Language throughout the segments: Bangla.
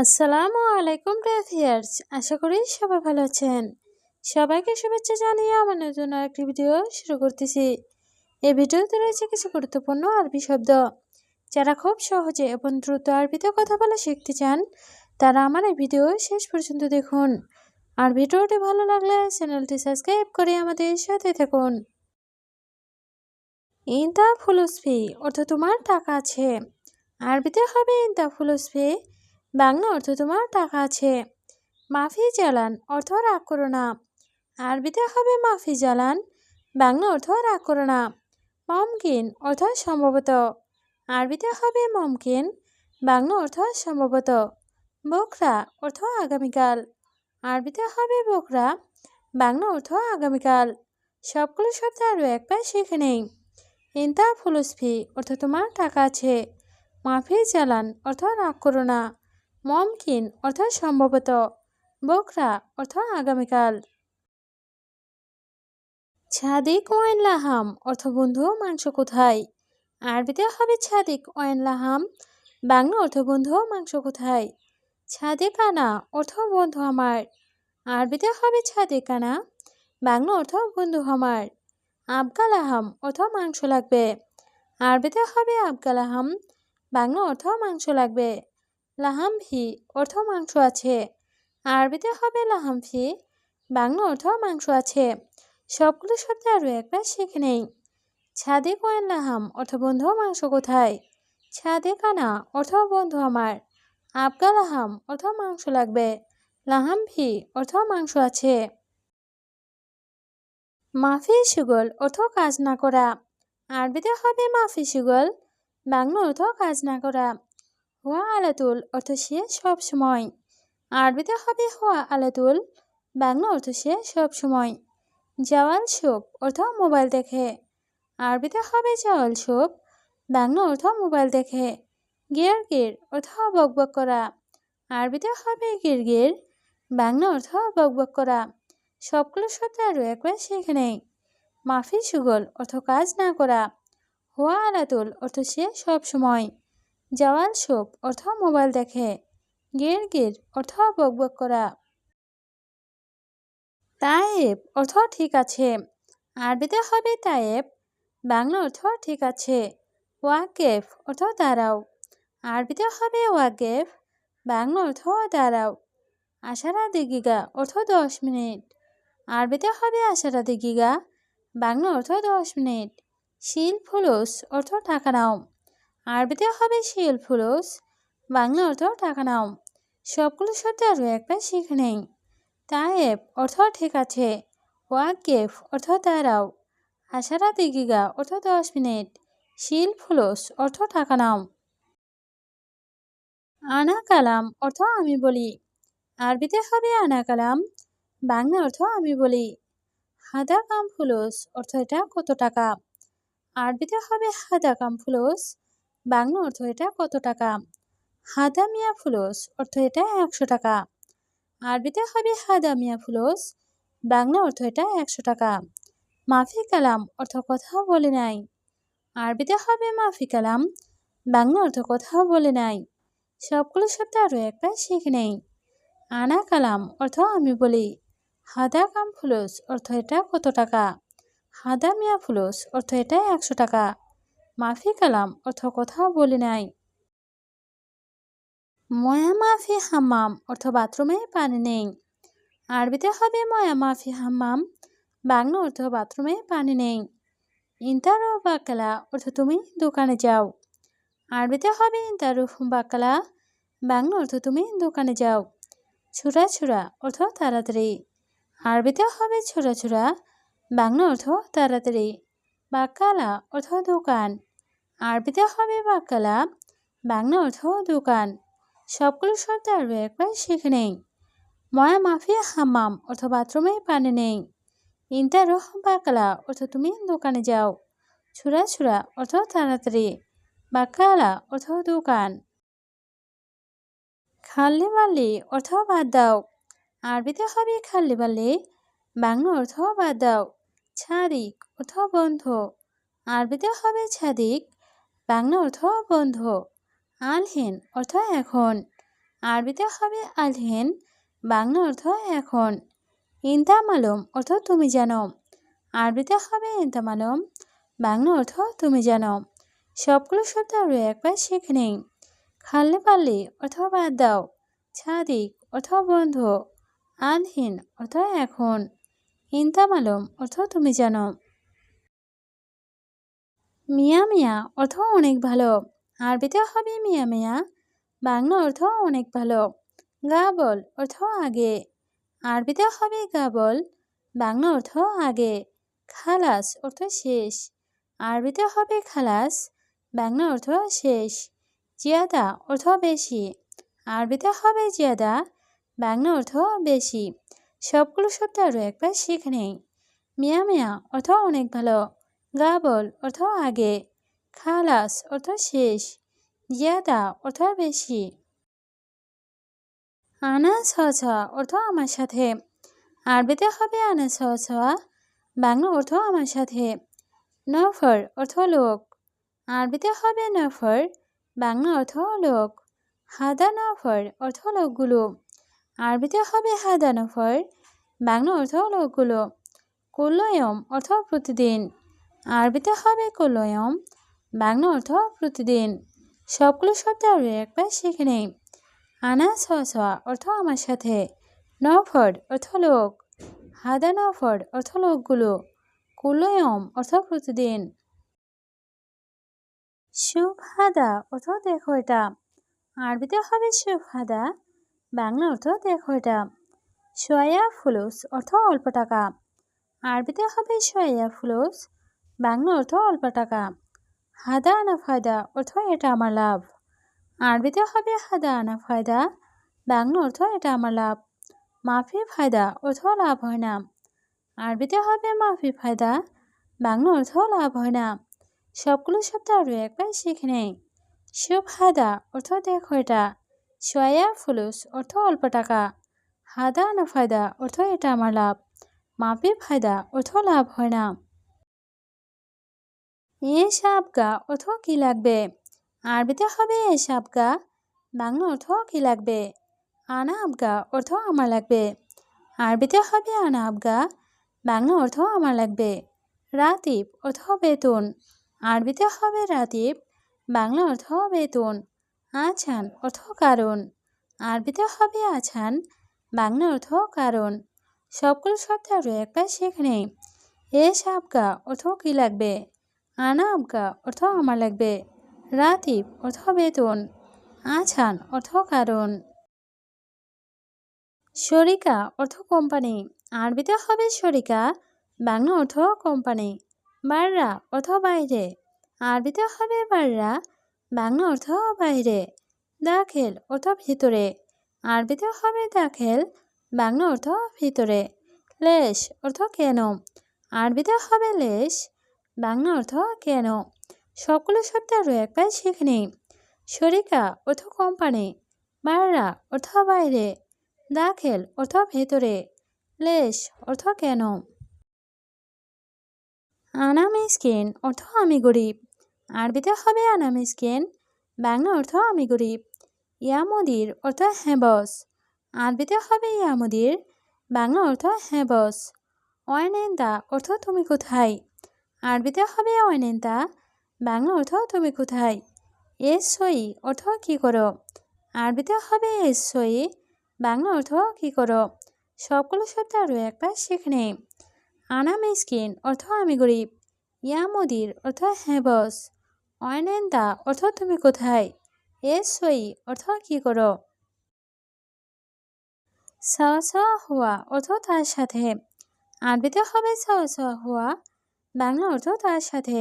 আসসালামু আলাইকুম ভিউয়ার্স, আশা করি সবাই ভালো আছেন। সবাইকে শুভেচ্ছা জানিয়ে আমার নতুন আরেকটি ভিডিও শুরু করতেছি। এই ভিডিওতে রয়েছে কিছু গুরুত্বপূর্ণ আরবি শব্দ। যারা খুব সহজে এবং দ্রুত আরবিতে কথা বলা শিখতে চান, তারা আমার এই ভিডিও শেষ পর্যন্ত দেখুন। আর ভিডিওটি ভালো লাগলে চ্যানেলটি সাবস্ক্রাইব করে আমাদের সাথে থাকুন। ইনতা ফুলুসফি অর্থ তোমার টাকা আছে। আরবিতে হবে ইনতা ফুলুসফি, বাংলা অর্থ তোমার টাকা আছে। মাফি জ্বালান অর্থ রাগ করো না। আরবিতে হবে মাফি জ্বালান, বাংলা অর্থ রাগ করো না। মমকিন অর্থ সম্ভবত। আরবিতে হবে মমকিন, বাংলা অর্থ সম্ভবত। বকরা অর্থ আগামীকাল। আরবিতে হবে বকরা, বাংলা অর্থ আগামীকাল। সবগুলো শব্দ আরও একবার শিখে নেই। ইনতা ফুলুসফি অর্থ তোমার টাকা আছে। মাফি জ্বালান অর্থ রাগ করো না। মমকিন অর্থ সম্ভবত। বকরা অর্থ আগামীকাল। ছাদিক ওয়াইন লাহাম অর্থ বন্ধু মাংস কোথায়। আরবিতে হবে ছাদিক ওয়াইন লাহাম, বাংলা অর্থ বন্ধু মাংস কোথায়। ছাদিক আনা অর্থ বন্ধু আমার। আরবিতে হবে ছাদিক আনা, বাংলা অর্থ বন্ধু আমার। আবগা লাহাম অর্থ মাংস লাগবে। আরবিতে হবে আবগা লাহাম, বাংলা অর্থ মাংস লাগবে। লাহাম ভি অর্থ মাংস আছে। আরবিতে হবে লাহাম ফি, বাংলা অর্থ মাংস আছে। সবগুলো শব্দ আরও একবার শিখে নেই। ছাদে কয়েন লাহাম অর্থ বন্ধু মাংস কোথায়। ছাদে কানা অর্থ বন্ধু আমার। আবগা লাহাম অর্থ মাংস লাগবে। লাহাম ভি অর্থ মাংস আছে। মাফি সুগল অর্থ কাজ না করা। আরবিতে হবে মাফি সুগল, বাংলা অর্থ কাজ না করা। হুয়া আলাতুল অর্থ সে সব সময়। আরবিতে হবে হুয়া আলাতুল, বাংলা অর্থ সে সব সময়। জাওয়াল শোপ অর্থ মোবাইল দেখে। আরবিতে হবে জাওয়াল শোপ, বাংলা অর্থ মোবাইল দেখে। গির গির অর্থ বকবক করা। আরবিতে হবে গির গির, বাংলা অর্থ বকবক করা। সবগুলো শব্দ আরও একবার শিখে নেই। মাফি সুগল অর্থ কাজ না করা। হুয়া আলাতুল অর্থ সে সব সময়। জাওয়াল শোপ অর্থ মোবাইল দেখে। গির গির অর্থ বকবক করা। তায়েব অর্থ ঠিক আছে। আরবিতে হবে তায়েব, বাংলা অর্থ ঠিক আছে। ওয়াকেফ অর্থ দাঁড়াও। আরবিতে হবে ওয়াকেফ, বাংলা অর্থ দাঁড়াও। আশারা দিগিগা অর্থ 10 মিনিট। আরবিতে হবে আশারা দিগিগা, বাংলা অর্থ 10 মিনিট। শিল ফুলুস অর্থ টাকা নাও। আরবিতে হবে শিল ফুলুস, বাংলা অর্থ টাকা নাও। সবগুলো শব্দ আরও একবার শিখে নেই। তায়েব অর্থ ঠিক আছে। ওয়াকেফ অর্থ দাঁড়াও। আশারা দিগিগা অর্থ 10 মিনিট। শিল ফুলুস অর্থ টাকা নাও। আনা কালাম অর্থ আমি বলি। আরবিতে হবে আনা কালাম, বাংলা অর্থ আমি বলি। হাদা কাম ফুলুস অর্থ এটা কত টাকা। আরবিতে হবে হাদা কাম ফুলুস, বাংলা অর্থ এটা কত টাকা। হাদা মিয়া ফুলুস অর্থ এটা 100 টাকা। আরবিতে হবে হাদা মিয়া ফুলুস, বাংলা অর্থ এটা 100 টাকা। মাফি কালাম অর্থ কথাও বলে নাই। আরবিতে হবে মাফি কালাম, বাংলা অর্থ কথাও বলে নাই। সবগুলো শব্দ আরও একবার শিখে নেই। আনা কালাম অর্থ আমি বলি। হাদা কাম ফুলুস অর্থ এটা কত টাকা। হাদা মিয়া ফুলুস অর্থ এটা 100 টাকা। মাফি কালাম অর্থ কথাও বলে নাই। ময়া মাফি হাম্মাম অর্থ বাথরুমে পানি নেই। আরবিতে হবে ময়া মাফি হাম্মাম, বাংলা অর্থ বাথরুমে পানি নেই। ইন্তারু বাকালা অর্থ তুমি দোকানে যাও। আরবিতে হবে ইন্তারু বাকালা, বাংলা অর্থ তুমি দোকানে যাও। ছুরা ছুরা অর্থ তাড়াতাড়ি। আরবিতে হবে ছুরা ছুরা, বাংলা অর্থ তাড়াতাড়ি। বাকালা অর্থ দোকান। আরবিতে হবে বাকালা, বাংলা অর্থ দোকান। সবগুলো শব্দ আরও একবার শিখে নেই। ময়া মাফি হাম্মাম অর্থ বাথরুমে পানি নেই। ইন্তারু বাকালা অর্থ তুমি দোকানে যাও। ছুরা ছুরা অর্থ তাড়াতাড়ি। বাকালা অর্থ দোকান। খাল্লি বাল্লি অর্থ বাদ দাও। আরবিতে হবে খাল্লি বাল্লি, বাংলা অর্থ বাদ দাও। ছাদিক অর্থ বন্ধ। আরবিতে হবে ছাদিক, বাংলা অর্থ বন্ধ। আলহিন অর্থ এখন। আরবিতে হবে আলহিন, বাংলা অর্থ এখন। ইনতা মালুম অর্থ তুমি জানো। আরবিতে হবে ইনতা মালুম, বাংলা অর্থ তুমি জানো। সবগুলো শব্দ আরও একবার শিখে নেই। খাললে পাল্লি অর্থ বাদ দাও, ছাদিক অর্থ বন্ধু, আলহিন অর্থ এখন, ইনতা মালুম অর্থ তুমি জানো। মিয়া মিয়া অর্থ অনেক ভালো। আরবিতে হবে মিয়া মিয়া, বাংলা অর্থ অনেক ভালো। গাবল অর্থ আগে। আরবিতে হবে গাবল, বাংলা অর্থ আগে। খালাস অর্থ শেষ। আরবিতে হবে খালাস, বাংলা অর্থ শেষ। জিয়াদা অর্থ বেশি। আরবিতে হবে জিয়াদা, বাংলা অর্থ বেশি। সবগুলো শব্দ আরও একবার শিখে নেই। মিয়া মিয়া অর্থ অনেক ভালো, গাবল অর্থ আগে, খালাস অর্থ শেষ, জিয়াদা অর্থ বেশি। আনা ছোঁয়া অর্থ আমার সাথে। আরবিতে হবে আনা ছোঁয়া, বাংলা অর্থ আমার সাথে। নফর অর্থ লোক। আরবিতে হবে নফর, বাংলা অর্থ লোক। হাদা নফর অর্থ লোকগুলো। আরবিতে হবে হাদা নফর, বাংলা অর্থ লোকগুলো। কুল্লয়ম অর্থ প্রতিদিন। আরবিতে হবে কুল্লয়ম, বাংলা অর্থ প্রতিদিন। সবগুলো শব্দ আরও একবার শিখে নেই। আনা ছোঁয়া অর্থ আমার সাথে। নফর অর্থ লোক। হাদা নফর অর্থ লোকগুলো। কুল্লয়ম অর্থ প্রতিদিন। শুভ হাদা অর্থ দেখো এটা। আরবিতে হবে শুভ হাদা, বাংলা অর্থ দেখো এটা। সোয়া ফুলুস অর্থ অল্প টাকা। আরবিতে হবে সোয়া ফুলুস, বাংলা অর্থ অল্প টাকা। হাদা আনা ফায়দা অর্থ এটা আমার লাভ। আরবিতে হবে হাদা আনা ফায়দা, বাংলা অর্থ এটা আমার লাভ। মাফি ফায়দা অর্থ লাভ হয় না। আরবিতে হবে মাফি ফায়দা, বাংলা অর্থ লাভ হয় না। সবগুলো শব্দ আরও একবার শিখে নেই। শুভ হাদা অর্থ দেখো এটা। সোয়া ফুলুস অর্থ অল্প টাকা। হাদা আনা ফায়দা অর্থ এটা আমার লাভ। মাফি ফায়দা অর্থ লাভ হয় না। এ সাবগা অর্থ কি লাগবে। আরবিতে হবে এ সাবগা, বাংলা অর্থ কি লাগবে। আনা আবগা অর্থ আমার লাগবে। আরবিতে হবে আনা আবগা, বাংলা অর্থ আমার লাগবে। রাতিব অর্থ বেতন। আরবিতে হবে রাতিব, বাংলা অর্থ বেতন। আছান অর্থ কারণ। আরবিতে হবে আছান, বাংলা অর্থ কারণ। সবগুলো শব্দ আরও একবার শিখে নেই। এ সাবগা অর্থ কি লাগবে। আনা আবগা অর্থ আমার লাগবে। রাতিব অর্থ বেতন। আছান অর্থ কারণ। শরিকা অর্থ কোম্পানি। আরবিতে হবে শরিকা, বাংলা অর্থ কোম্পানি। বাররা অর্থ বাইরে। আরবিতে হবে বাররা, বাংলা অর্থ বাইরে। দাখেল অর্থ ভিতরে। আরবিতে হবে দাখেল, বাংলা অর্থ ভিতরে। লেশ অর্থ কেন। আরবিতে হবে লেশ, বাংলা অর্থ কেন। সকল শব্দ আরও একবার শিখে নিই। শরিকা অর্থ কোম্পানি, বাররা অর্থ বাইরে, দাখেল অর্থ ভেতরে, লেশ অর্থ কেন। আনা মিসকিন অর্থ আমি গরিব। আরবিতে হবে আনা মিসকিন, বাংলা অর্থ আমি গরিব। ইয়ামুদির অর্থ হ্যাঁ বস। আরবিতে হবে ইয়ামুদির, বাংলা অর্থ হ্যাঁ বস। অয়নেন্দা অর্থ তুমি কোথায়। আরবিতে হবে অয়নেন্দা, বাংলা অর্থ তুমি কোথায়। এস সই অর্থ কী করো। আরবিতে হবে এস সই, বাংলা অর্থ কী করো। সবগুলো শব্দ আরও একবার শিখে নেই। আনা মিসকিন অর্থ আমি গরিব। ইয়ামুদির অর্থ হ্যাঁ বস। অয়নেন্দা অর্থ তুমি কোথায়। এস সই অর্থ কী করো। সাওয়া সাওয়া হুয়া অর্থ তার সাথে। আরবিতে হবে সাওয়া সাওয়া হুয়া, বাংলা অর্থ তার সাথে।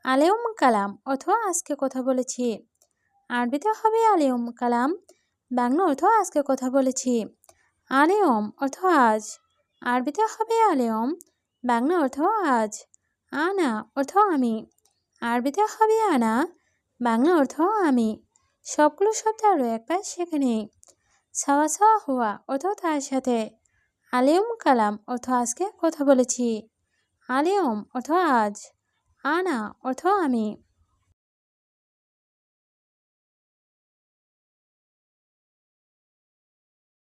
আলেউম কালাম অর্থ আজকে কথা বলেছি। আরবিতে হবে আলেউম কালাম, বাংলা অর্থ আজকে কথা বলেছি। আলেউম অর্থ আজ। আরবিতে হবে আলেউম, বাংলা অর্থ আজ। আনা অর্থ আমি। আরবিতে হবে আনা, বাংলা অর্থ আমি। সবগুলো শব্দ আরও একবার শিখে নিই। সাওয়া সাওয়া হুয়া অর্থ তার সাথে। আলেউম কালাম অর্থ আজকে কথা বলেছি। আলেউম অর্থ আজ। আনা অর্থ আমি।